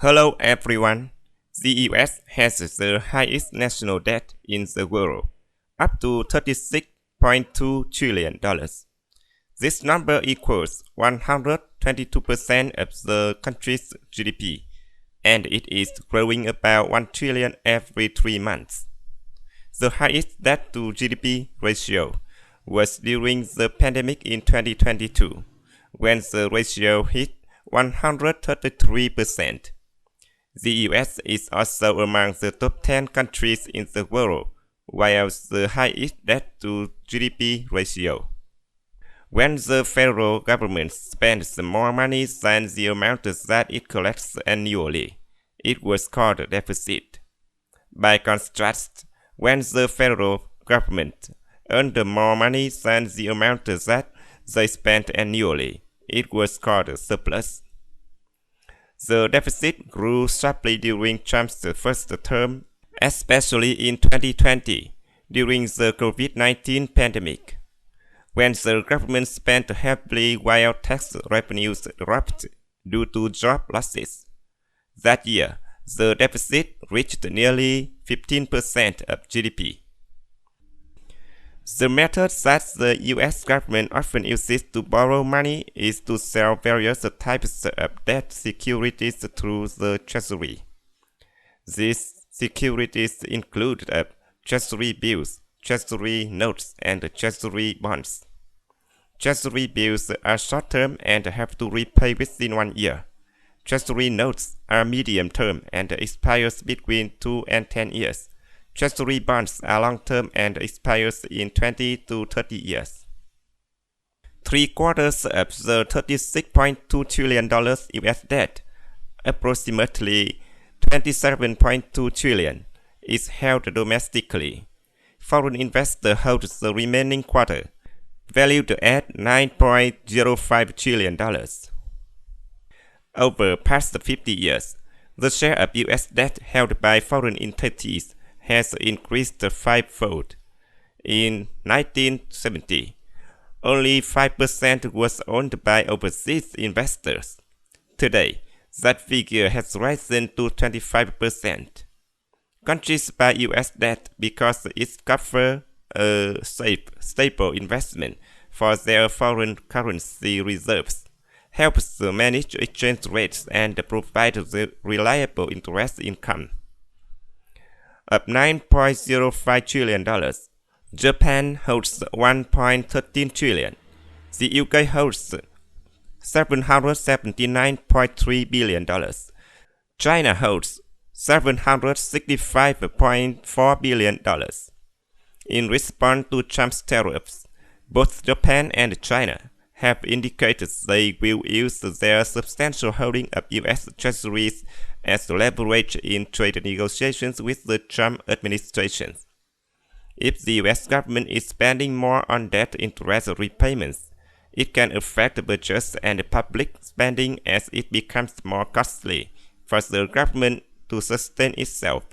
Hello everyone. The US has the highest national debt in the world, up to $36.2 trillion. This number equals 122% of the country's GDP, and it is growing about 1 trillion every 3 months. The highest debt to GDP ratio was during the pandemic in 2022, when the ratio hit 133%. The US is also among the top 10 countries in the world, while the highest debt to GDP ratio. When the federal government spends more money than the amount that it collects annually, it was called a deficit. By contrast, when the federal government earned more money than the amount that they spent annually, it was called a surplus. The deficit grew sharply during Trump's first term, especially in 2020, during the COVID-19 pandemic, when the government spent heavily while tax revenues dropped due to job losses. That year, the deficit reached nearly 15% of GDP. The method that the US government often uses to borrow money is to sell various types of debt securities through the Treasury. These securities include Treasury bills, Treasury notes, and Treasury bonds. Treasury bills are short-term and have to repay within 1 year. Treasury notes are medium-term and expire between 2 and 10 years. Treasury bonds are long-term and expire in 20 to 30 years. 3/4 of the $36.2 trillion US debt, approximately $27.2 trillion, is held domestically. Foreign investors hold the remaining quarter, valued at $9.05 trillion. Over past 50 years, the share of US debt held by foreign entities has increased fivefold. In 1970, only 5% was owned by overseas investors. Today, that figure has risen to 25%. Countries buy US debt because it covers a safe, stable investment for their foreign currency reserves, helps manage exchange rates, and provide the reliable interest income. Of $9.05 trillion, Japan holds $1.13 trillion. The UK holds $779.3 billion. China holds $765.4 billion. In response to Trump's tariffs, both Japan and China have indicated they will use their substantial holding of US treasuries as leverage in trade negotiations with the Trump administration. If the US government is spending more on debt interest repayments, it can affect budgets and public spending as it becomes more costly for the government to sustain itself.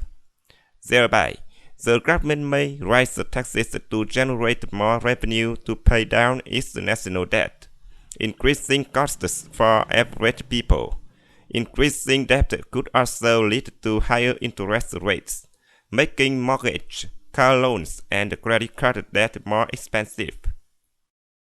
Thereby, the government may raise the taxes to generate more revenue to pay down its national debt, increasing costs for average people. Increasing debt could also lead to higher interest rates, making mortgage, car loans, and credit card debt more expensive.